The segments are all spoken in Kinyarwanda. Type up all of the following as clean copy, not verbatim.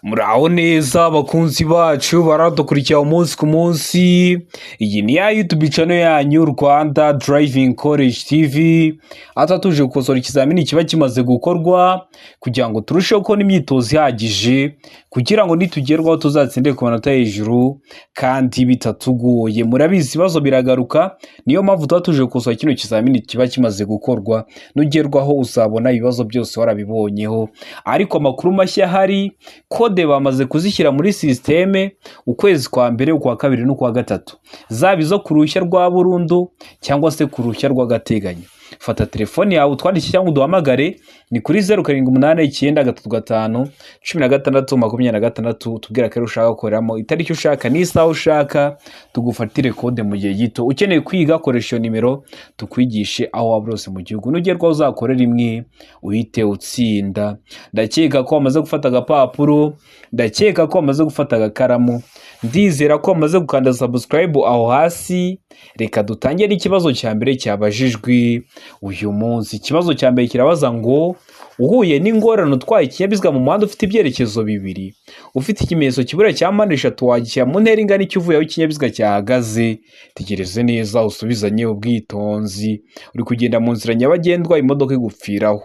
Muraho neza abakunzi bacu baradukurikira umunsi ku munsi. Iyi ni ya YouTube channel yanyu Rwanda Driving College TV. Ata tuje gukosora ikizamini kiba kimaze gukorwa kugira ngo turusheho kubona imyitozo ihagije kugira ngo nitugerwaho tuzatsinde ku manota hejuru kandi bitatugoye. Murabizi ibibazo biragaruka, niyo mpamvu tuba tuje gukosora kino kizamini kiba kimaze gukorwa. Nugerwaho uzabona ibibazo byose warabibonyeho, ariko amakuru mashya ahari kode bamaze kuzishyira muri systeme ukwezi kwa mbere, ukwa kabiri n'ukwa gatatu, zaba izo ku ruhushya rwa burundu cyangwa se ku ruhushya rw'agateganyo. Fata telefone yawe utwandike cyangwa uduhamagare, ni kuri 0789351626 tubwira ko ushaka gukoreramo, itariki ushaka n'isaha ushaka, tugufatire kode mu gihe gito. Ukeneye kwiga koresha iyo nimero tukwigishe aho waba hose mu gihugu. Nugerwaho uzakorera imwe uhite utsinda. Ndakeka ko wamaze gufata agapapuro, ndakeka ko wamaze gufata agakaramu, ndizera ko wamaze gukanda subscribe aho hasi. Reka dutangire ikibazo cya mbere cyabajijwe uyu munsi. Ikibazo cya mbere kirabaza ngo uhuye n'ingorane utwaye ikinyabiziga mu muhanda ufite ibyerekezo bibiri, ufite ikimenyetso kibura cya mpande eshatu, wagishyira mu ntera ingana iki uvuye aho ikinyabiziga cyahagaze? Tegereze neza usubizanye ubwitonzi. Uri kugenda mu nzira nyabagendwa, imodoka igupfiraho,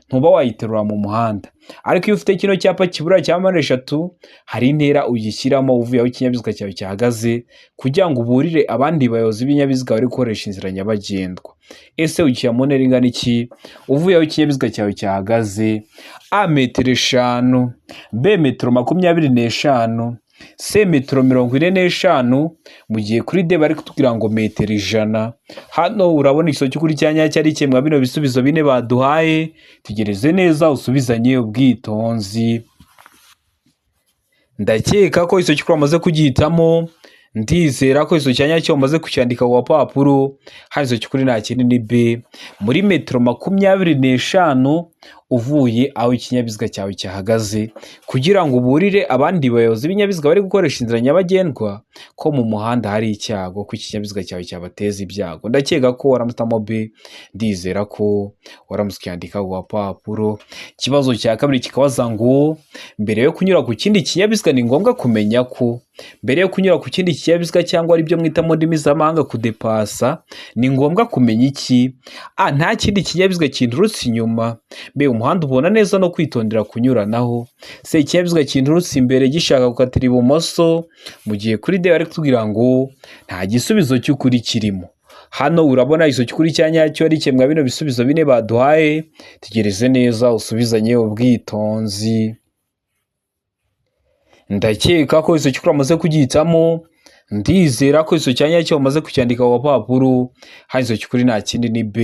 ntuba wayiterura mu muhanda, ariko iyo ufite kino cyapa kibura cya mpande eshatu, hari intera ugishyiramo uvuye aho ikinyabiziga cyawe cyahagaze kugira ngo uburire abandi bayobozi b'ibinyabiziga bari gukoresha inzira nyabagendwa. Ese ugishyira mu ntera ingana iki uvuye aho ikinyabiziga cyawe cyahagaze? A metero 5, B metero 25, C metero 45, mu gihe kuri D bari kutubwira ngo metero 100. Hano urabona ikiso kuri cyanya cyari kimwe bino bisubizo bine baduhaye. Tegereze neza usubizanye ubwitonzi. Ndakeka ko iso cyukuru amaze kugihitamo, ndizera ko iso cyanya cyo umaze kucyandika ku papuro. Hari iso cyukuri nta kindi ni B, muri metero 25 uvuye aho ikinyabiziga cyawe cyahagaze kugira ngo uburire abandi bayobozi b'ibinyabiziga bari gukoresha inzira nyabagendwa ko mu muhanda hari icyago, ko ikinyabiziga cyawe cyabateza ibyago. Ndakeka ko waramutamo B, ndizera ko waramutse cyandika ku papuro. Ikibazo cya kabiri kikabaza ngo mbere yo kunyura ku kindi kinyabiziga ni ngombwa kumenya ko, mbere yo kunyura ku kindi kinyabiziga cyangwa ari byo mwita mu ndimi z'amahanga kudepasa, ni ngombwa kumenya iki? A, nta kindi kinyabiziga kinturutse inyuma. B, umuhanda ubona neza no kwitondera kunyuranaho. C, ikinyabiziga kinturutse imbere gishaka gukatira ibumoso, mu gihe kuri D bari kutubwira ngo nta gisubizo cy'ukuri kirimo. Hano urabona iso cy'ukuri cyanyacyo ari kimwe bino bisubizo bine baduhaye. Tegereze neza usubizanye ubwitonzi. Ndakeka ko iso cy'ukuri amaze kugihitamo, ndizera ko iso cyanya cyo umaze kucyandika ku papuro. Hari iso cy'ukuri nta kindi ni B,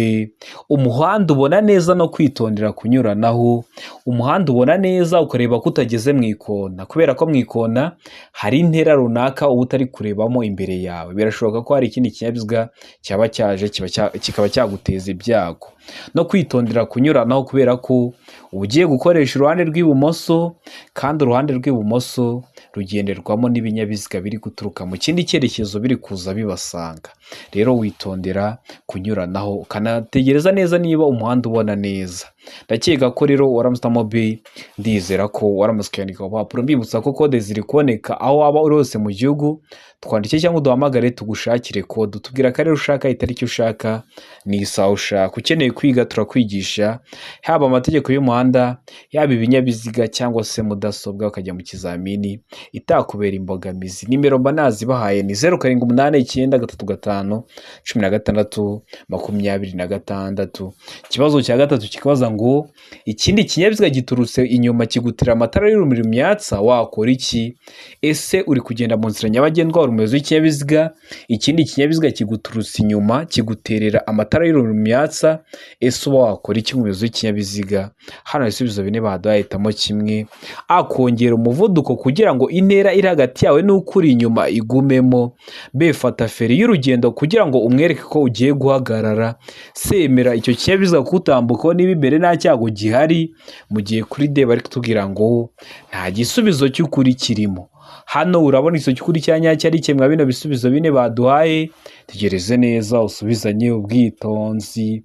umuhanda ubona neza no kwitondera kunyuranaho. Umuhanda ubona neza ukareba ko utageze mu ikona, kubera ko mu ikona hari intera runaka uba utari kurebamo imbere yawe. Birashoboka ko hari ikindi kinyabiziga cyaba cyaje kikaba cyaguteza ibyago. No kwitondera kunyuranaho kubera ko ugiye gukoresha uruhande rw'ibumoso, kandi uruhande rw'ibumoso rugenderwamo n'ibinyabiziga biri guturuka mu kindi cyerekezo biri kuza bibasanga. Rero witondera kunyuranaho, ukanategereza neza niba umuhanda ubona neza. Ndakeka ko rero waramutamo B, ndizera ko waramutse kwandika ku papuro. Mbibutsa ko kode ziri kuboneka aho waba uri hose mu gihugu. Twandike cyangwa uduhamagare tugushakire kode, utubwira ko rero ushaka, itariki ushaka n'isaha ushaka. Ukeneye kwiga turakwigisha, haba amategeko y'umuhanda, yaba ibinyabiziga cyangwa se mudasobwa, ukajya mu kizamini itakubera imbogamizi. Nimero mba nazibahaye ni 0789361626. Ikibazo cya gatatu kikabaza ngo ikindi kinyabiziga giturutse inyuma kigutera amatara y'urumuri mu myatsa, wakora iki? Ese uri kugenda mu nzira nyabagendwa, umuyobozi w'ikinyabiziga, ikindi kinyabiziga kiguturutse inyuma kiguterera amatara y'urumuri mu myatsa, ese uba wakora iki umuyobozi w'ikinyabiziga? Hano ibisubizo bine baduhaye, hitamo kimwe. A, kongera umuvuduko kugira ngo intera iri hagati yawe n'ukuri inyuma igumemo. B, fata feri y'urugendo kugira ngo umwereke ko ugiye guhagarara. C, emera icyo kinyabiziga kutambukaho niba imbere nta cyago gihari, mu gihe kuri D bari kutubwira ngo nta gisubizo cy'ukuri kirimo. Hano urabona iso cy'ukuri cyanyacyo ari kimwe bino bisubizo bine baduhaye. Tegereze neza usubizanye ubwitonzi.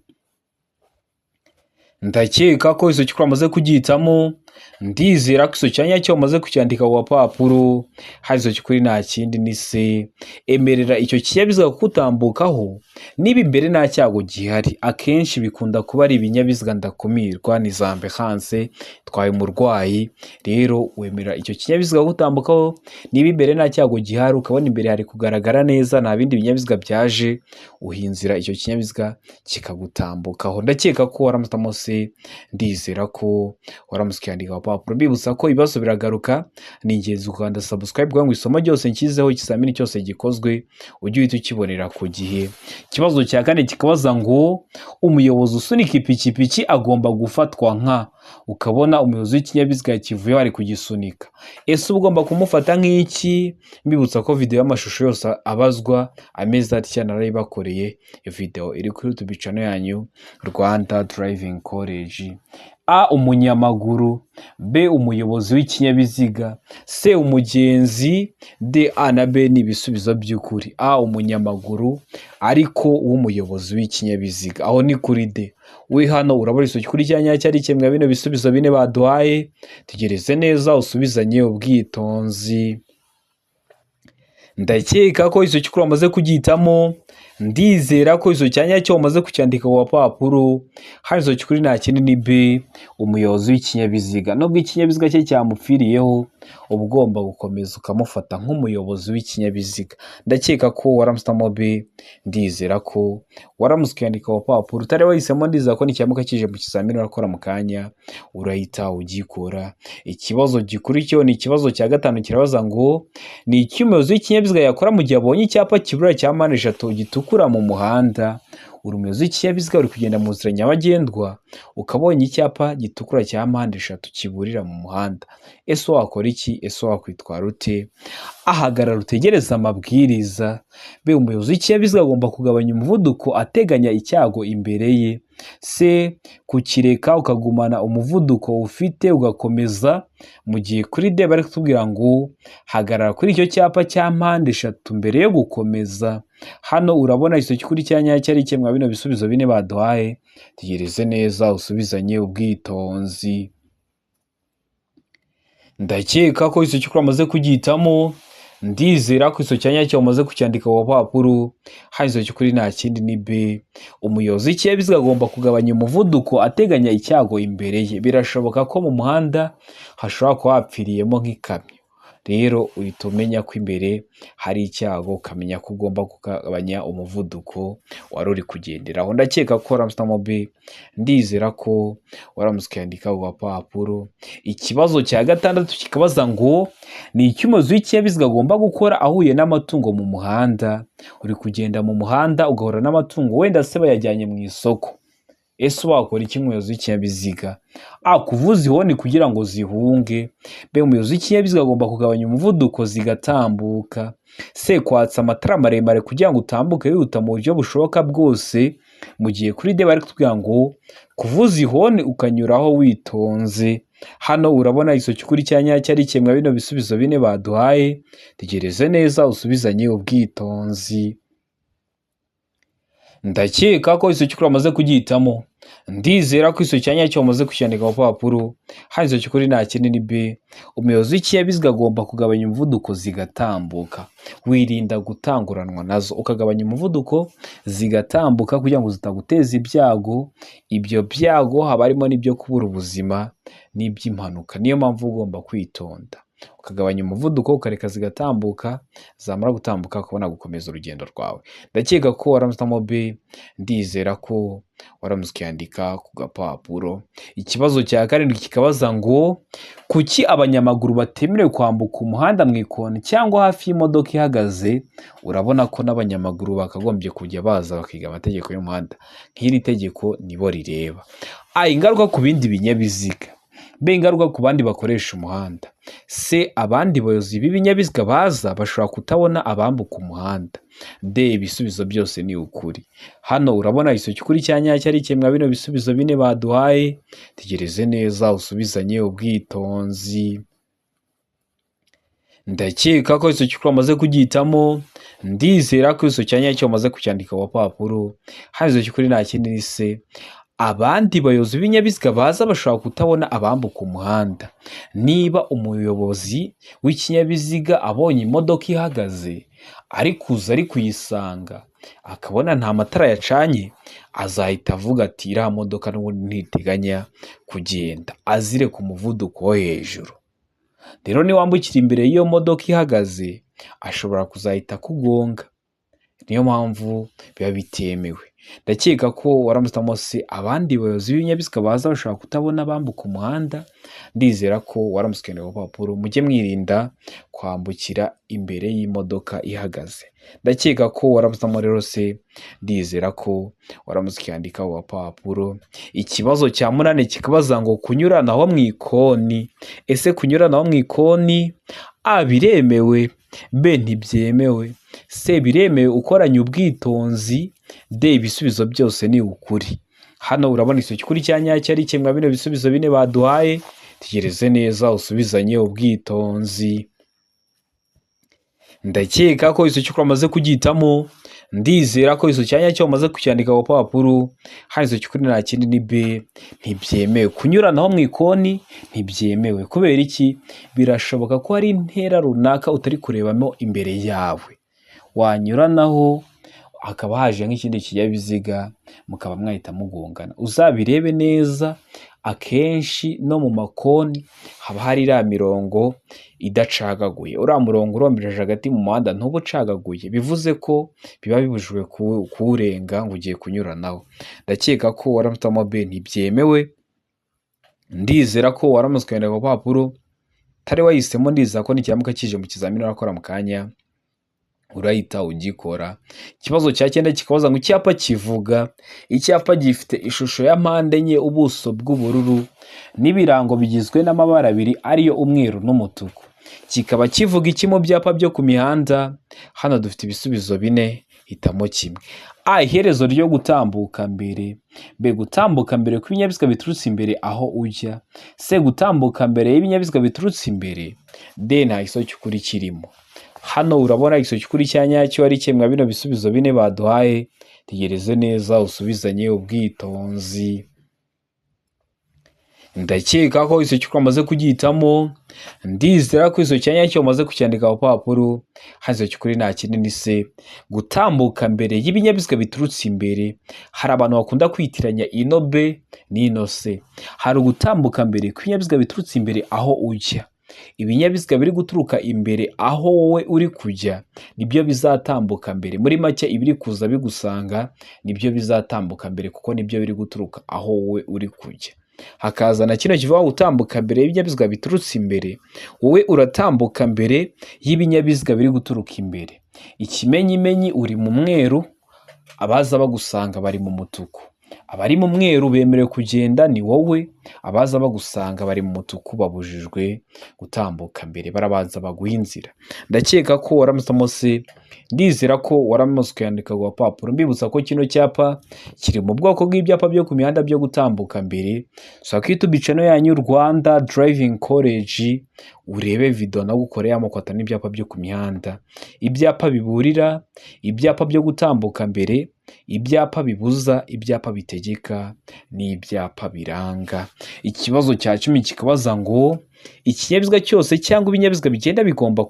Ndakeka ko iso cy'ukuri amaze kugihitamo, ndizera ko iso cyanya cyo umaze kucyandika ku gapapuro, harizo cy'ukuri nta kindi ni se, emerera icyo kinyabiziga kutambukaho niba imbere nta cyago gihari. Akenshi bikunda kuba ari ibinyabiziga ndakumirwa, ni za ambulance twaye umurwayi, rero wemera icyo kinyabiziga gutambukaho niba imbere nta cyago gihari, ukabona imbere hari kugaragara neza nta bindi binyabiziga byaje, uhinzira icyo kinyabiziga kikagutambukaho. Ndakeka ko waramutamo se, ndizera ko waramutse ukiyandika ku papuro. Bibutsa ko ibibazo biragaruka, ni ingenzi ukanda subscribe kugira ngo isomo ryose nshyizeho, ikizamini cyose gikozwe ujye uhita ukibonera ku gihe. Ikibazo cya kane kikabaza ngo umuyobozi usunika ipikipiki agomba gufatwa nka, ukabona umuyobozi w'ikinyabiziga kivuyeho ari kugisunika, ese uba ugomba kumufata nk'iki? Mbibutsa ko video y'amashusho yose abazwa ameze atya narayibakoreye, video iri kuri YouTube channel yanyu Rwanda Driving College. A, umunyamaguru. B, umuyobozi w'ikinyabiziga. C, umugenzi. D, A na B ni ibisubizo by'ukuri. A, umunyamaguru ariko w'umuyobozi w'ikinyabiziga, aho ni kuri D. We hano urabona iso kuri cyanya cyari kimwe bino bisubizo bine baduhaye, tegereze neza usubizanye ubwitonzi. Ndakeka ko iso cyukuri wamaze kugitamo, ndizera ko iso cyanya cyo umaze kucyandika ku papuro, harizo cyukuri nta kindi ni B, umuyobozi w'ikinyabiziga. Nubwo ikinyabiziga cye cyamupfiriyeho, uba ugomba gukomeza ukamufata nk'umuyobozi w'ikinyabiziga. Ndakeka ko waramutamo B, ndizera ko waramutse ukiyandika ku papuro. Utari wahisemo, ndizera ko nicyamuka kije mu kizamini urakora mu kanya urahita ugikora. Ikibazo gikurikiyeho ni ikibazo cya gatanu, kirabaza ngo ni iki umuyobozi w'ikinyabiziga yakora mu gihe abonye icyapa kiburira cya mpande eshatu gitukura mu muhanda. Uri umuyobozi w'ikinyabiziga uri kugenda mu nzira nyabagendwa, ukabonye icyapa gitukura cya mpande eshatu kiburira mu muhanda, ese wakora iki? Ese wakwitwara ute? Ahagarara utegereza amabwiriza. B, umuyobozi w'ikinyabiziga agomba kugabanya umuvuduko ateganya icyago imbere ye. C, kukireka ukagumana umuvuduko ufite ugakomeza, mu gihe kuri D bari kutubwira ngo hagarara kuri icyo cyapa cya mpande eshatu mbere yo gukomeza. Hano urabona iso kuri cyanya cyari kimwe bino bisubizo bine baduhaye, tegereze neza usubizanye ubwitonzi. Ndakeka ko iso cyukuri amaze kugitamo, ndizera ko iso cyanya cyo umaze kucyandika ku papuro, harizo cyukuri nta kindi ni B, umuyobozi w'ikinyabiziga agomba kugabanya umuvuduko ateganya icyago imbere ye. Birashoboka ko mu muhanda hashobora kuba hapfiriyemo nk'ikamyo, rero uhita umenya ko imbere hari icyago, ukamenya ko ugomba kugabanya umuvuduko wari uri kugenderaho. Ndakeka ko waramutamo B, ndizera ko waramutse ukiyandika ku gapapuro. Ikibazo cya gatandatu kikabaza ngo ni iki umuyobozi w'ikinyabiziga agomba gukora ahuye n'amatungo mu muhanda. Uri kugenda mu muhanda ugahura n'amatungo, wenda se bayajyanye mu isoko, ese wakora iki umuyobozi w'ikinyabiziga? A, kuvuza ihoni kugira ngo zihunge. B, umuyobozi w'ikinyabiziga agomba kugabanya umuvuduko zigatambuka. C, kwatsa amatara maremare kugira ngo utambuke wihuta mu buryo bushoboka bwose, mu gihe kuri D bari kutubwira ngo kuvuza ihoni ukanyuraho witonze. Hano urabona iso kuri cyanya cyari kimwe bino bisubizo bine baduhaye, tegereze neza usubizanye ubwitonzi. Ndakeka ko iso cyukuri amaze kugitamo, ndizera ko iso cyanya cyo umaze kucyandika ku papuro, harizo cyukuri nta kindi ni B, umuyobozi w'ikinyabiziga agomba kugabanya umuvuduko zigatambuka. Wirinda gutanguranwa nazo, ukagabanya umuvuduko zigatambuka kugira ngo zitaguteza ibyago. Ibyo byago haba harimo n'ibyo kubura ubuzima n'iby'impanuka, niyo mpamvu ugomba kwitonda ukagabanya umuvuduko ukareka zigatambuka, zamara gutambuka ukabona gukomeza urugendo rwawe. Ndakeka ko waramutamo B, ndizera ko waramutse ukiyandika ku gapapuro. Ikibazo cya karindwi kikabaza ngo kuki abanyamaguru batemerewe kwambuka umuhanda mu ikoni cyangwa hafi y'imodoka ihagaze. Urabona ko n'abanyamaguru bakagombye kujya baza bakiga amategeko y'umuhanda, nk'iri tegeko nibo rireba. A, ingaruka ku bindi binyabiziga. B, ingaruka ku bandi bakoresha umuhanda. C, abandi bayobozi b'ibinyabiziga baza bashobora kutabona abambuka umuhanda. D, ibisubizo byose ni ukuri. Hano urabona iso kuri cyanya cyari kimwe bino bisubizo bine baduhaye, tegereze neza usubizanye ubwitonzi. Ndakeka ko iso cyukuri amaze kugitamo, ndizera ko iso cyanya cyo umaze kucyandika ku papuro, harizo cyukuri nta kindi ni C, abandi bayobozi b'ibinyabiziga baza bashobora kutabona abambuka umuhanda. Niba umuyobozi w'ikinyabiziga abonye imodoka ihagaze ari kuza ari kuyisanga akabona nta matara yacanye, azahita avuga ati iriya modoka n'ubundi ntiteganya kugenda, azire ku muvuduko wo hejuru. Rero niwambukira imbere y'iyo modoka ihagaze ashobora kuzahita akugonga. Niyo mpamvu biba bitemewe. Ndakeka ko waramutse se abandi bayobozi b'ibinyabiziga baza bashobora kutabona abambuka umuhanda. Ndizera ko waramutse ukeneye urupapuro, mujye mwirinda kwambukira imbere y'imodoka ihagaze. Ndakeka ko waramutse rero se, ndizera ko waramutse ukandika urupapuro. Ikibazo cya 8 kikabaza ngo kunyuranaho mu ikoni. Ese kunyuranaho mu ikoni A biremewe, B ntibyemewe, C biremewe ukoranye ubwitonzi, D ibisubizo byose ni ukuri. Hano urabona icyo kuri cya nyacyo ari kimwe bino bisubizo bine baduhaye. Tegereze neza usubizanye ubwitonzi. Ndakeka ko icyo cyukuru amaze kugitamo. Ndizera ko icyo cyanya cyo amaze kucyandika ku papuro. Hano icyo cyukuri nta kindi ni B ntibyemewe. Kunyuranaho mu ikoni ntibyemewe. Kubera iki? Birashoboka ko hari intera runaka utari kurebamo imbere yawe, wanyuranaho hakaba haje nk'ikindi kinyabiziga mukaba mwahita mugongana. Uzabirebe neza, akenshi no mu makoni haba hari iriya mirongo idacagaguye. Uriya murongo urombereje hagati mu muhanda ntuba ucagaguye, bivuze ko biba bibujijwe kuwurenga ngo ugiye kunyuranaho. Ndakeka ko waramutamo B ntibyemewe. Ndizera ko waramutse ukandika ku papuro tari wahisemo. Ndizera ko nikiramuka kije mu kizamini urakora mu kanya urahita ugikora. Ikibazo cya 9 kikabaza ngo icyapa kivuga. Icyapa gifite ishusho ya mpande enye, ubuso bw'ubururu n'ibirango bigizwe n'amabara abiri ariyo umweru n'umutuku. Kikaba kivuga iki mu byapa byo ku mihanda? Hano dufite ibisubizo 4, hitamo kimwe. A iherezo ryo gutambuka mbere, B gutambuka mbere kw'ibinyabiziga biturutse imbere aho ujya, C gutambuka mbere y'ibinyabiziga biturutse imbere, D nta isoko kuri kirimo. Hano urabona isoko kuri cyanyacyo ari kimwe bino bisubizo 4 baduhaye. Tegereze neza usubizanye ubwitonzi. Ndakeka ko isoko amaze kugitamo. Ndizera ko isoko cyanyacyo amaze kucyandika ku papuro. Hazo kuri nta kindi ni C gutambuka mbere y'ibinyabiziga biturutse imbere. Hari abantu bakunda kwitiranya ino B n'ino C. Hari gutambuka mbere kw'ibinyabiziga biturutse imbere aho ujya. Ibinyabiziga biri guturuka imbere aho wowe uri kujya nibyo bizatambuka mbere. Muri make ibiri kuza bigusanga nibyo bizatambuka mbere kuko nibyo biri guturuka aho wowe uri kujya. Hakaza na kino kivuga gutambuka mbere y'ibinyabiziga biturutse imbere. Wowe uratambuka mbere y'ibinyabiziga biri guturuka imbere. Ikimenyimenyi uri mu mweru, abaza bagusanga bari mu mutuku. Abari mu mweru bemerewe kugenda ni wowe, abaza bagusanga bari mu mutuku babujijwe gutambuka mbere, barabanza baguha inzira. Ndakeka ko waramutse se, ndizera ko waramutse ukandika ku papuro. Mbibutsa ko kino cyapa kiri mu bwoko bw'ibyapa byo ku mihanda byo gutambuka mbere. So ku YouTube channel yanyu Rwanda Driving College urebe video no gukorera amakwata n'ibyapa byo ku mihanda, ibyapa biburira, ibyapa byo gutambuka mbere, ibyapa bibuza, ibyapa bitegeka n'ibyapa biranga. Ikibazo cya 10 kikabaza ngo ikinyabiziga cyose cyangwa ibinyabiziga bigenda bigomba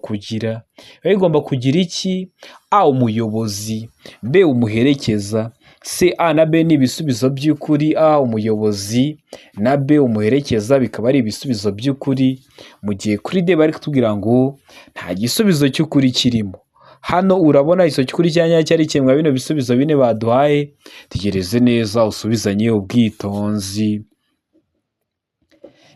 kugira iki? A umuyobozi, B umuherekeza, C A na B ni ibisubizo by'ukuri. A umuyobozi na B umuherekeza bikaba ari ibisubizo by'ukuri, mu gihe kuri D bari kutubwira ngo nta gisubizo cy'ukuri kirimo. Hano urabona isoko kuri cyanyacyo ari kimwe bino bisubizo 4 baduhaye. Tegereze neza usubizanye ubwitonzi.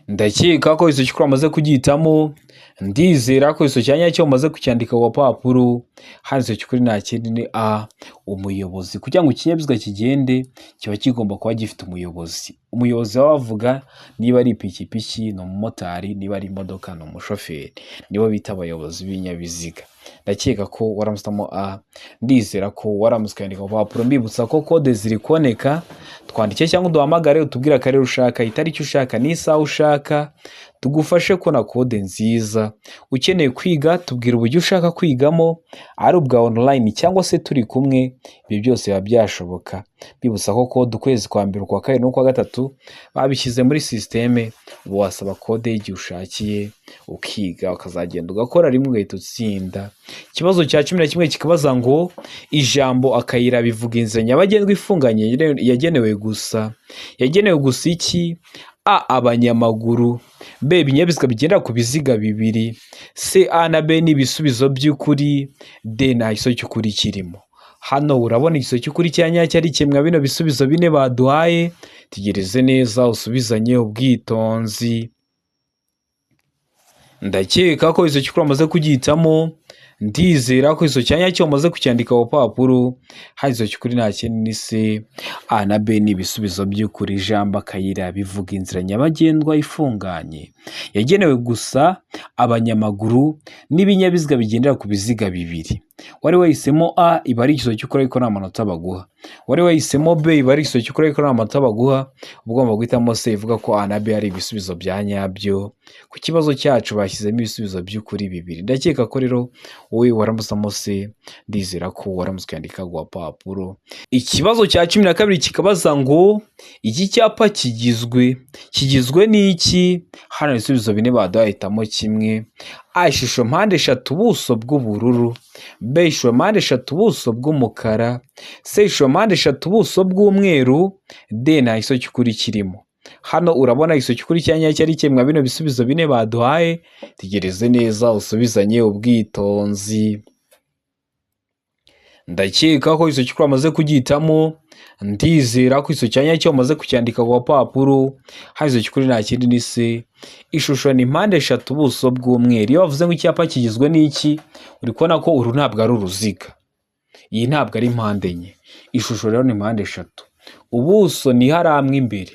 Ndakeka ko isoko amaze kugitamo. Ndizera ko isoko cyanyacyo amaze kucyandika ku papuro. Hano isoko kuri nta kindi ni A umuyobozi. Kugira ngo ikinyabiziga kigende kiba kigomba kuba gifite umuyobozi. Umuyobozi wavuga niba ari ipikipiki no motari, niba ari imodoka no mushoferi, nibo bita abayobozi b'ibinyabiziga. Ndakeka ko waramutamo A. Ndizera ko waramutse ukandika ku papuro. Mbibutsa ko code ziri kuboneka, twandike cyangwa duhamagare utubwira akarere ushaka, itariki ushaka, n'isaha ushaka, tugufashe kubona kode nziza. Ukeneye kwiga tubwira uburyo ushaka kwigamo, ari ubwa online cyangwa se turi kumwe, ibi byose biba byashoboka. Bibutsa ko kode ukwezi kwa mbere, ukwa kabiri n'ukwa gatatu babishyize muri systeme, ubu wasaba kode y'igihe ushakiye ukiga, ukazagenda ugakora rimwe ugahita utsinda. Ikibazo cya 11 kikabaza ngo ijambo akayira bivuga inzira nyabagendwa ifunganye yagenewe gusa. Yagenewe gusa iki? A. Abanyamaguru. B. Ibinyabiziga bigendera ku biziga bibiri. C. A na B ni ibisubizo by'ukuri. D. Nta giso cy'ukuri kirimo. Hano urabona igiso cy'ukuri cya nyacyo ari kimwe bino bisubizo bine baduhaye. Tegereze neza usubizanye ubwitonzi. Ndakeka ko igiso cy'ukuri amaze kugihitamo. Ndizera ko igiso cya nyacyo umaze kucyandika ku papuro. Hari igiso cy'ukuri nta kindi ni C. A na B ni ibisubizo by'ukuri. Ijambo akayira bivuga inzira nyabagendwa ifunganye yagenewe gusa abanyamaguru n'ibinyabiziga bigendera ku biziga bibiri. Wari wahisemo A iba ari igiso cy'ukuri ariko nta manota baguha. Wari wahisemo B iba ari igiso cy'ukuri ariko nta manota baguha. Ugomba guhitamo C ivuga ko A na B ari ibisubizo bya nyabyo. Ku kibazo cyacu bashyizemo ibisubizo by'ukuri bibiri. Ndakeka ko rero wowe waramusamo C, ndizera ko waramuskandika ku papuro. Ikibazo cya 12 kikabaza ngo iki cyapa kigizwe n'iki? Hano ibisubizo bine badahitamo kimwe. A. Ishusho mpande eshatu ubuso bw'ubururu. B. Ishusho mpande eshatu ubuso bw'umukara. C. Ishusho mpande eshatu ubuso bw'umweru. D. Nta giso cy'ukuri kirimo. Hano urabona igiso cy'ukuri cya nyacyo ari kimwe bino bisubizo bine baduhaye. Tegereze neza usubizanye ubwitonzi. Ndakeka ko igiso cy'ukuri amaze kugihitamo. Ndizera ko igiso cya nyacyo umaze kucyandika ku papuro. Hari igiso cy'ukuri nta kindi ni C. Ishusho ni mpande eshatu ubuso bw'umweru. Iyo bavuze ngo icyapa kigizwe n'iki, uri kubona ko uru ntabwo ari uruziga. Iyi ntabwo ari mpande enye. Ishusho rero ni mpande eshatu. Ubuso ni haramwe imbere.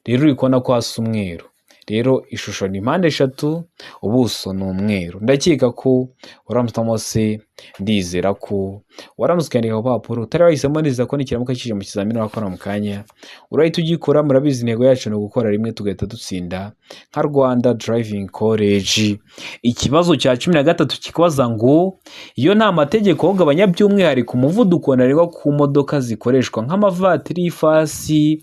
Rero uri kubona ko hasa umweru. Rero ishusho ni mpande eshatu, ubuso ni umweru. Ndakeka ko waramusamo C, ndizera ko waramuskandika ku papuro. Utari wahisemo neza ko nikiramuka kije mu kizamini wakora mu kanya urahita ugikora. Murabizi intego yacu ni gukora rimwe tugahita dutsinda nka Rwanda Driving College. Ikibazo cya 13 kikabaza ngo iyo nta mategeko ugabanya by'umwihariko umuvuduko ntarengwa ku modoka zikoreshwa nk'amavatiri y'ifasi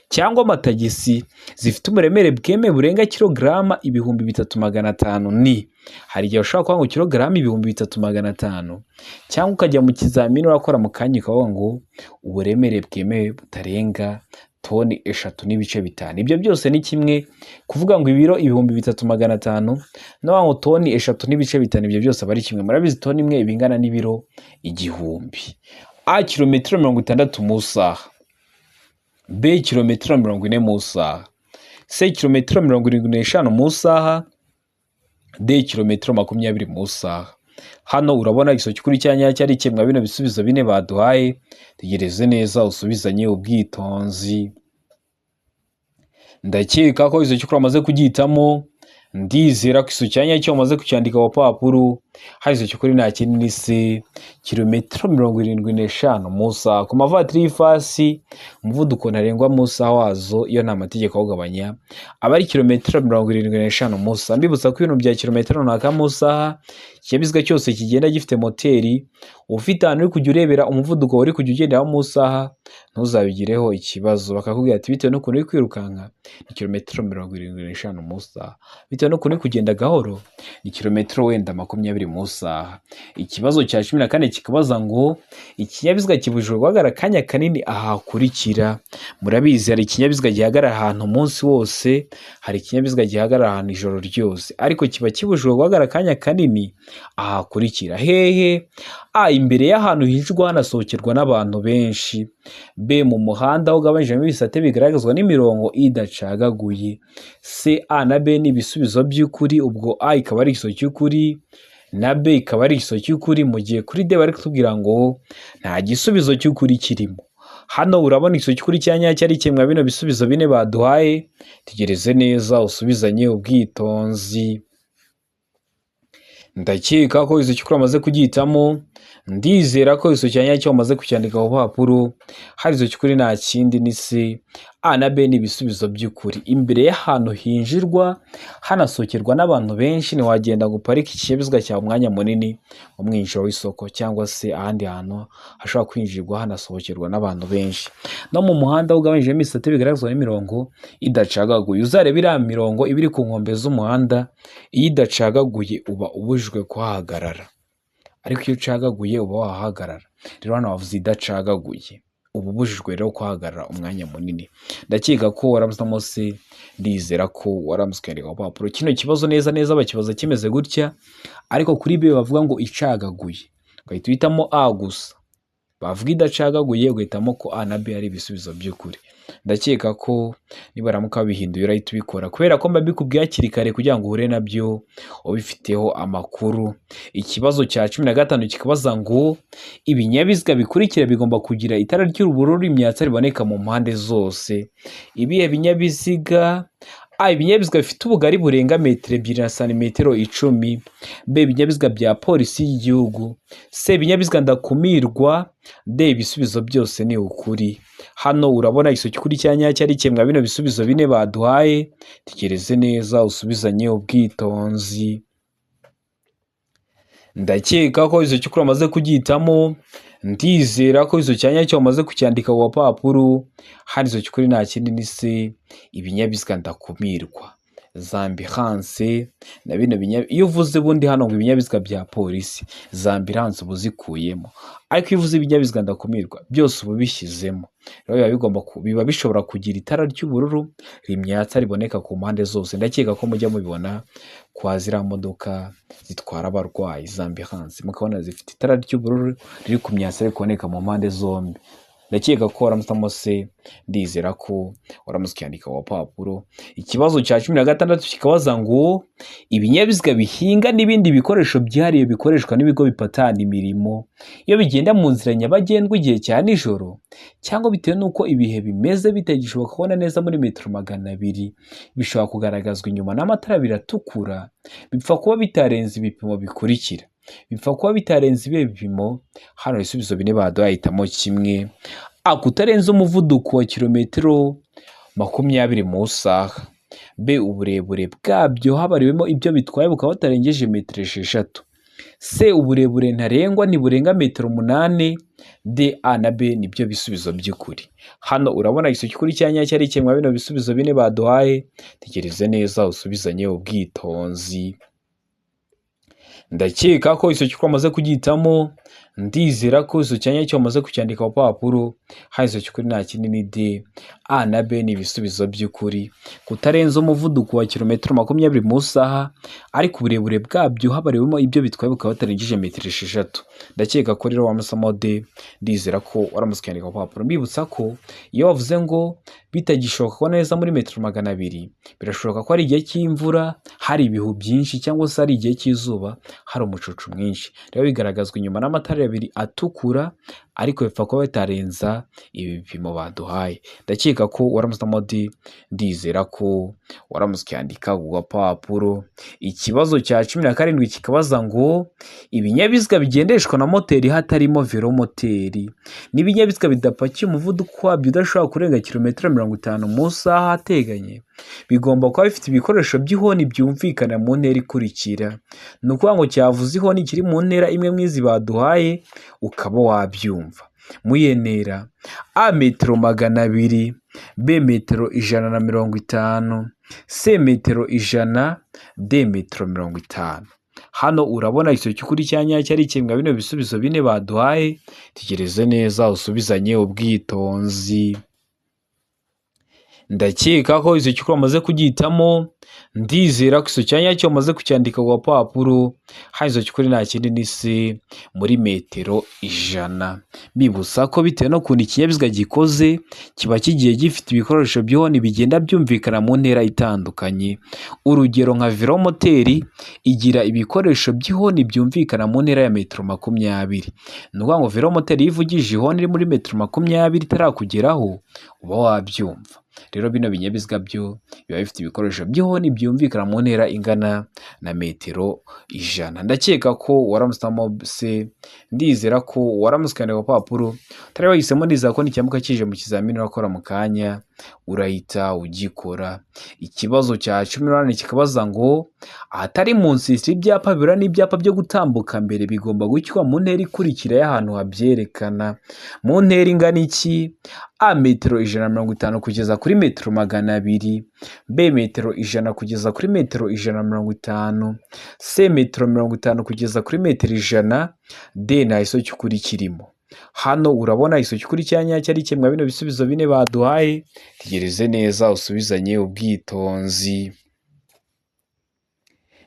cyangwa amatagisi zifite uburemere bwemewe burenga kilograma 3500 ni. Hari igihe ushobora kuvuga ngo kilograma 3500 cyangwa ukajya mu kizamini urakora mu kanya ukavuga ngo uburemere bwemewe butarenga toni 3.5. Ibyo byose ni kimwe. Kuvuga ngo ibiro 3500 no ngo toni 3.5, ibyo byose bari kimwe. Murabizi toni imwe ibingana n'ibiro 1000. A. Kilometero 60 mu saha. B. Kilometero 40 mu saha. C. Kilometero 75 mu saha. D. Kilometero 20 mu saha. Hano urabona igiso cy'ukuri cya nyacyo ari kimwe bino bisubizo bine baduhaye. Tegereze neza usubizanye ubwitonzi. Ndakeka ko igiso cy'ukuri amaze kugihitamo. Ndizera ko igiso cya nyacyo umaze kucyandika ku papuro. Hari igiso cy'ukuri nta kindi ni C. Kilometero 75 mu saha. Ku mavatiri y'ifasi umuvuduko ntarengwa mu saha wazo iyo nta mategeko awugabanya aba ari kilometero 75 mu saha. Mbibutsa ko ibintu bya kilometero runaka mu saha ikinyabiziga cyose kigenda gifite moteri ufite ahantu uri kujya urebera umuvuduko uri kujya ugenderaho mu saha ntuzabigireho ikibazo. Bakakubwira ati bitewe n'ukuntu uri kwirukanka ni kilometero 75 mu saha, bitewe n'ukuntu uri kugenda gahoro ni kilometero wenda 20 mu saha. Ikibazo cya 14 kikabaza ngo ikinyabiziga kibujijwe guhagarara akanya kanini ahakurikira. Murabizi hari ikinyabiziga gihagarara ahantu umunsi wose, hari ikinyabiziga gihagarara ahantu ijoro ryose, ariko kiba kibujijwe guhagarara akanya kanini ahakurikira. Hehe? A. Imbere y'ahantu hinjirwa hanasohokerwa n'abantu benshi. B. Mu muhanda aho ugabanyijemo ibisate bigaragazwa n'imirongo idacagaguye. C. A na B ni ibisubizo by'ukuri, ubwo A ikaba ari igiso cy'ukuri na B ikaba ari igiso cy'ukuri, mu gihe kuri D bari kutubwira ngo nta gisubizo cy'ukuri kirimo. Hano urabona igiso cy'ukuri cya nyacyo ari kimwe bino bisubizo bine baduhaye. Tegereze neza usubizanye ubwitonzi. Ndakeka ko igiso cy'ukuri amaze kugihitamo. ndizera ko iso cyanya cyo wamaze kucyandika ku papuro, hari izo cy'ukuri nta kindi ni C, A na B ni ibisubizo by'ukuri. Imbere y'ahantu hinjirwa hanasohokerwa n'abantu benshi ntiwagenda ngo uparike ikinyabiziga cyawe umwanya munini mu mwinjiro w'isoko cyangwa se ahandi hantu hashobora kwinjirwa hanasohokerwa n'abantu benshi. No mu muhanda ugabanyijemo ibisate bigaragazwa n'imirongo idacagaguye, uzarebe iriya mirongo iba iri ku nkombe z'umuhanda, iyo idacagaguye uba ubujijwe kuhahagarara, ariko iyo ucagaguye uba wahagarara. Rero hano bavuze idacagaguye, uba ubujijwe rero kuhagarara umwanya munini. Ndakeka ko waramuzamo se, ndizera ko waramuswandika ku papuro. Kino kibazo neza neza bakibaza kimeze gutya, ariko kuri B bavuga ngo icagaguye, ugahita uhitamo A gusa. Bavuga idacagaguye ugahitamo ko A na B ari ibisubizo by'ukuri. Ndakeka ko nibaramuka babihinduye urahita ubikora, kubera ko mba mbikubwiye hakiri kare kugira ngo uhure nabyo ubifiteho amakuru. Ikibazo cya 15 kikabaza ngo ibinyabiziga bikurikira bigomba kugira itara ry'ubururu imyatsa riboneka mu mpande zose. Ibihe binyabiziga? A, ibinyabiziga bifite ubugari burenga metero 2 na santimetero 10. B, ibinyabiziga bya polisi y'igihugu. C, ibinyabiziga ndakumirwa. D, ibisubizo byose ni ukuri. Hano urabona iso cy'ukuri cyanya cyari kimwe bino bisubizo bine baduhaye, tekereze neza usubizanye ubwitonzi. Ndakeka ko izo cy'ukuri amaze kugitamo, ndizera ko izo cyanya cyo amaze kucyandika ku papuro, hari izo cy'ukuri nta kindi ni C, ibinyabiziga ndakumirwa. Zambulance na bino iyo uvuze bundi hano ngo ibinyabiziga bya polisi, zambulance uba uzikuyemo, ariko iyo uvuze ibinyabiziga ndakumirwa byose uba ubishyizemo. Rero biba bishobora kugira itara ry'ubururu rimyatsa riboneka ku mpande zose. Ndakeka ko mujya mubibona kwa ziriya modoka zitwara abarwayi zambulance, mukabona zifite itara ry'ubururu riri ku myatsa riboneka mu mpande zombi. Ndakeka ko waramusamo se, ndizera ko waramuskandika ku papuro. Ikibazo cya 16 kikabaza ngo ibinyabiziga bihinga n'ibindi bikoresho byihariye bikoreshwa n'ibigo bipatana imirimo iyo bigenda mu nzira nyabagendwa igihe cya nijoro, cyangwa bitewe n'uko ibihe bimeze bitagishoboka kubona neza muri metero 200, bishobora kugaragazwa inyuma n'amatara abiri atukura, bipfa kuba bitarenze ibipimo bikurikira. Bipfa kuba bitarenze ibi bipimo. Hano ibisubizo bine baduhitamo kimwe. A, kutarenza umuvuduko wa kilometero 20 mu isaha. B, uburebure bwabyo habariwemo ibyo bitwaye bukaba butarengeje metero 6. C, uburebure ntarengwa ntiburenga metero 8. D, A na B nibyo bisubizo by'ukuri. Hano urabona iso cy'ukuri cyanya cyari kimwe bino bisubizo bine baduhaye, tekereze neza usubizanye ubwitonzi. Ndakeka ko iso cy'ukuri amaze kugitamo, ndizera ko iso cyanya cyo amaze kucyandika ku papuro, hari iso cy'ukuri nta kindi ni D, A na B ni ibisubizo by'ukuri. Kutarenza umuvuduko wa kilometero 20 mu isaha, ariko uburebure bwabyo habariwemo ibyo bitwaye bukaba batarengeje metero 6. Ndakeka ko rero wamusamo D, ndizera ko waramuskandika ku papuro. Mbibutsa ko iyo wavuze ngo bitagishoboka kubona neza muri metero 200, birashoboka ko ari igihe cy'imvura, hari ibihu byinshi, cyangwa se ari igihe cy'izuba, hari umucucu mwinshi. Rero bigaragazwa inyuma n'amatara abiri atukura, ariko bipfa kuba bitarenza ibi bipimo baduhaye. Ndakeka ko waramusamo D, ndizera ko waramuskandika ku papuro. Ikibazo cya 17 kikabaza ngo ibinyabiziga bigendeshwa na moteri hatarimo velomoteri n'ibinyabiziga bidapakiye umuvuduko wabyo udashobora kurenga kilometero 50 mu isaha ateganye, bigomba kuba bifite ibikoresho by'ihoni byumvikana mu ntera ikurikira. Ni ukuvuga ngo cyavuze ihoni kiri mu ntera imwe mwizi baduhaye ukaba wabyumva. Muye ntera: A, metero 200. B, metero 150. C, metero 100. D, metero 50. Hano urabona iso cy'ukuri cyanya cyari kimwe bino bisubizo bine baduhaye, tegereze neza usubizanye ubwitonzi. Ndakeka ko izo cy'ukuri amaze kugitamo, ndizera ko iso cyanya cyo amaze kucyandika ku papuro, hari izo cy'ukuri nta kindi ni C, muri metero 100. Bibusa ko bitewe no kuntu ikinyabiziga gikoze kiba kigiye gifite ibikoresho by'ihoni bigenda byumvikana mu ntera itandukanye. Urugero nka velomoteri igira ibikoresho by'ihoni byumvikana mu ntera ya metero 20. Ni ukuvuga ngo velomoteri iyo ivugije ihoni iri muri metero 20 itarakugeraho uba wabyumva. rero bino binyabiziga byo biba bifite ibikoresho by'ihoni byumvikana mu ntera ingana na metero 100. Ndakeka ko waramusamo se, ndizera ko waramusikaniye agapapuro utari wahisemo, ndizera ko nicyambuka kije mu kizamini urakora mu kanya urahita ugikora. Ikibazo cya 18 kikabaza ngo ahatari mu nsisiro ibyapa bibura n'ibyapa byo gutambuka mbere bigomba gushyirwa mu ntera ikurikira y'ahantu habyerekana. Mu ntera ingana iki? A metero 150 kugeza kuri metero 200, B metero 100 kugeza kuri metero 150, C metero 50 kugeza kuri metero 100, D nta iso cy'ukuri kirimo. Hano urabona iso cy'ukuri cyanyacyo ari kimwe bino bisubizo bine baduhaye, tegereze neza usubizanye ubwitonzi.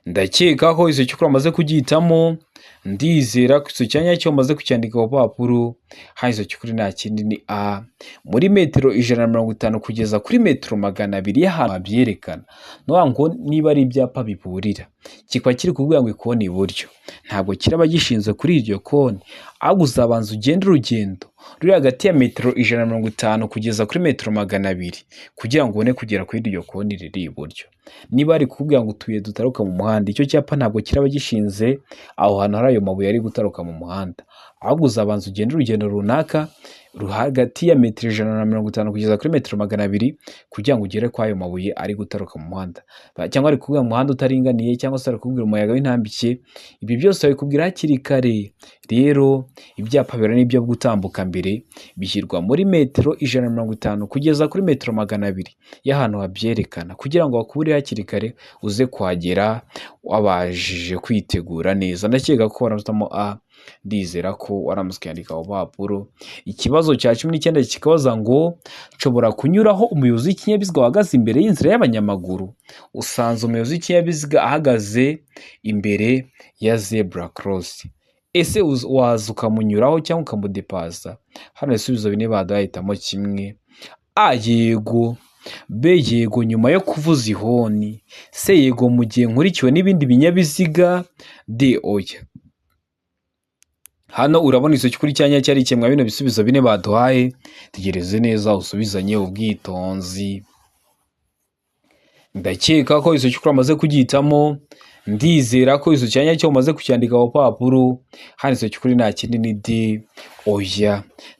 Ndakeka ko iso cy'ukuri amaze kugihitamo, ndizera ko iso cyanyacyo umaze kucyandika ku papuro. Hano iso cy'ukuri nta kindi ni A, muri metero 150 kugeza kuri metero 200 y'ahantu habyerekana. Novuga ngo niba ari ibyapa biburira kikaba kiri kuvuga ngo ikoni iburyo, ntabwo kiraba gishinze kuri iryo koni, ahubwo uzabanza ugenda urugendo ruri hagati ya metero 150 kugeza kuri metero 200 kugira ngo ubone kugera kuri iryo koni riri iburyo. Niba ari kuvuga ngo utuye dutaruka mu muhanda, icyo cyapa ntabwo kiraba gishinze aho hantu hari ayo mabuye ari gutaruka mu muhanda, ahubwo uzabanza ugenda urugendo runaka hagati ya metero 150 kugeza kuri metero 200 kugira ngo ugere kwa ayo mabuye ari gutaruka mu muhanda, cyangwa ari kuvuga mu muhanda utaringaniye, cyangwa se ari kubwira umuyaga w'intambike. Ibi byose babikubwira hakiri kare. Rero ibyapa bibura n'ibyo gutambuka mbere bishyirwa muri metero 150 kugeza kuri metero 200 y'ahantu habyerekana, kugira ngo bakubure hakiri kare uze kuhagera wabajije kwitegura neza. Ndakeka ko waramutamo A, ndizera ko waramusikandika ku papuro. Ikibazo cya 19 kikabaza ngo nshobora kunyuraho umuyobozi w'ikinyabiziga wahagaze imbere y'inzira y'abanyamaguru. Usanze umuyobozi w'ikinyabiziga ahagaze imbere ya zebra cross, ese waza ukamunyuraho cyangwa ukamudepasa? Hano ibisubizo bine badahitamo kimwe. A yego, B yego nyuma yo kuvuza ihoni, C yego mu gihe nkurikiwe n'ibindi binyabiziga, D oya. Hano urabona iso cy'ukuri cyanyacyo ari kimwe bino bisubizo bine baduhaye, tegereze neza usubizanye ubwitonzi. Ndakeka ko iso cy'ukuri amaze kugihitamo, ndizera ko iso cyanyacyo umaze kucyandika ku papuro. Hano iso cy'ukuri nta kindi ni D oya.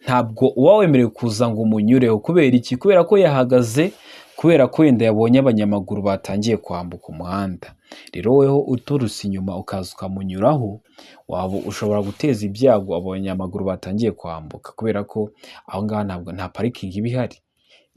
Ntabwo uba wemerewe kuza ngo umunyureho. Kubera iki? Kubera ko yahagaze, kubera ko wenda yabonye abanyamaguru batangiye kwambuka umuhanda. Rero weho uturutse inyuma ukaza ukamunyuraho, waba ushobora guteza ibyago abanyamaguru batangiye kwambuka, kubera ko aho ngaho ntabwo nta parikingi iba ihari.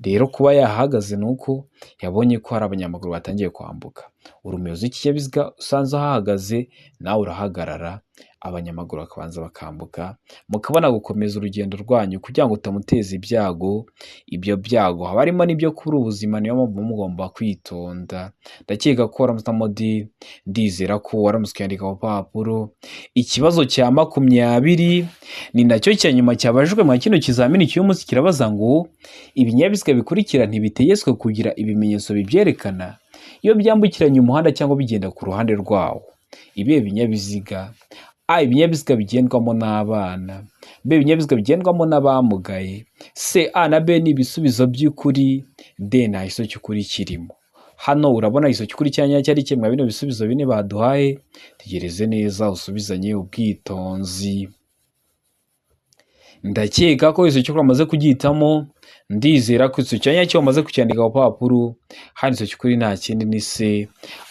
Rero kuba yahagaze nuko yabonye ko hari abanyamaguru batangiye kwambuka. Umuyobozi w'ikinyabiziga usanze ahagaze, nawe urahagarara, abanyamaguru bakabanza bakambuka, mukabona gukomeza urugendo rwanyu kugira ngo utamuteza ibyago. Ibyo byago haba harimo n'ibyo kuri ubuzima, niyo mpamvu mugomba kwitonda. Ndakeka ko waramutamo D, ndizera ko waramusikandika ku papuro. Ikibazo cya 20 ni nacyo cya nyuma cyabajijwe mu kino kizamini cy'uyu munsi, kirabaza ngo ibinyabiziga bikurikira ntibitegetswe kugira ibimenyetso bibyerekana iyo byambukiranya umuhanda cyangwa bigenda ku ruhande rwawo. Ibihe binyabiziga? A ibinyabiziga bigendwamo n'abana, B ibinyabiziga bigendwamo n'abamugaye, C A na B ni ibisubizo by'ukuri, D nta iso cy'ukuri kirimo. Hano urabona iso cy'ukuri cyanyacyo ari kimwe bino bisubizo bine baduhaye, tegereze neza usubizanye ubwitonzi. Ndakeka ko iso cy'ukuri amaze kugihitamo, ndizera ko iso cyanyacyo umaze kucyandika ku papuro. Hano iso cy'ukuri nta kindi ni C,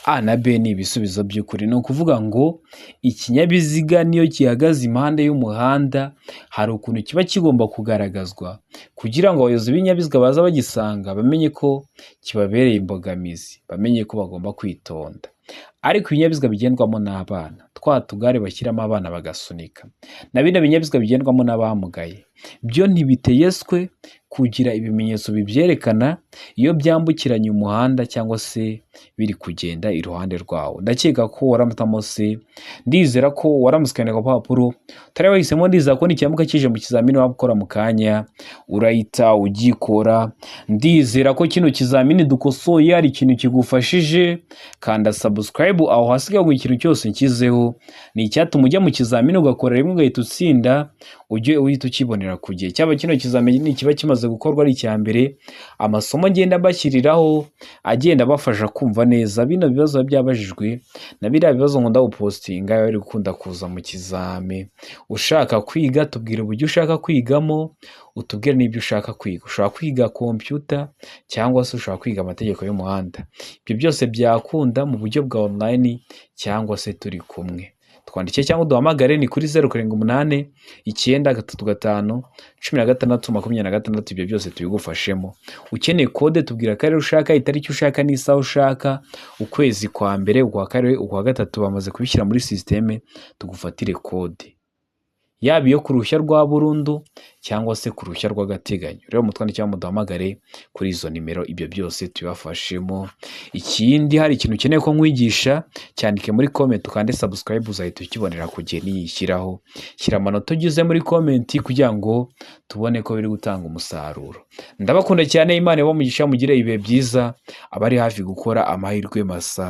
A na B ni ibisubizo by'ukuri. Ni ukuvuga ngo ikinyabiziga niyo gihagaze impande y'umuhanda, hari ukuntu kiba kigomba kugaragazwa kugira ngo abayobozi b'ibinyabiziga baza bagisanga bamenye ko kibabereye imbogamizi, bamenye ko bagomba kwitonda. Ariko ibinyabiziga bigendwamo n'abana, twa tugare bashyiramo abana bagasunika, na bino binyabiziga bigendwamo n'abamugaye, byo ntibitegetswe kugira ibimenyetso bibyerekana iyo byambukiranya umuhanda cyangwa se biri kugenda iruhande rwawo. Ndakeka ko waramutamo C, ndizera ko waramusikandika ku papuro. Utari wahisemo, ndizera ko nicyambuka kije mu kizamini wabukora mu kanya urahita ugikora. Ndizera ko kino kizamini dukosoye hari ikintu kigufashije. Kanda subscribe aho hasigaye ngo ikintu cyose nkizeho ni icyatuma ujya mu kizamini ugakora rimwe ugahita utsinda, ujye uhita ukibonera ku gihe. Cyaba kino kizamini kiba kimaze kimaze gukorwa ari icya mbere, amasomo ngenda mbashyiriraho agenda abafasha kumva neza bino bibazo biba byabajijwe na biriya bibazo nkunda gupostinga biba biri gukunda kuza mu kizami. Ushaka kwiga tubwire uburyo ushaka kwigamo, utubwire n'ibyo ushaka kwiga. Ushobora kwiga computer cyangwa se ushobora kwiga amategeko y'umuhanda. Ibyo byose byakunda mu buryo bwa online cyangwa se turi kumwe. Twandike cyangwa uduhamagare ni kuri 0789 935 16 26. Ibyo byose tubigufashemo. Ukeneye kode tubwira akarere ushaka, itariki ushaka n'isaha ushaka, ukwezi kwa mbere, ukwa kabiri, ukwa gatatu bamaze kubishyira muri systeme, tugufatire kode. Yaba iyo ku ruhushya rwa burundu cyangwa se ku ruhushya rw'agateganyo. Rero mutwandike cyangwa muduhamagare kuri izo nimero, ibyo byose tubibafashemo. Ikindi hari ikintu ukeneye ko nkwigisha, cyandike muri comment ukande subscribe, uzahita ukibonera ku gihe niyishyiraho. Shyira amanota ugize muri comment kugira ngo tubone ko biri gutanga umusaruro. Ndabakunda cyane, Imana ibahe umugisha, mugire ibihe byiza. Abari hafi gukora amahirwe masa.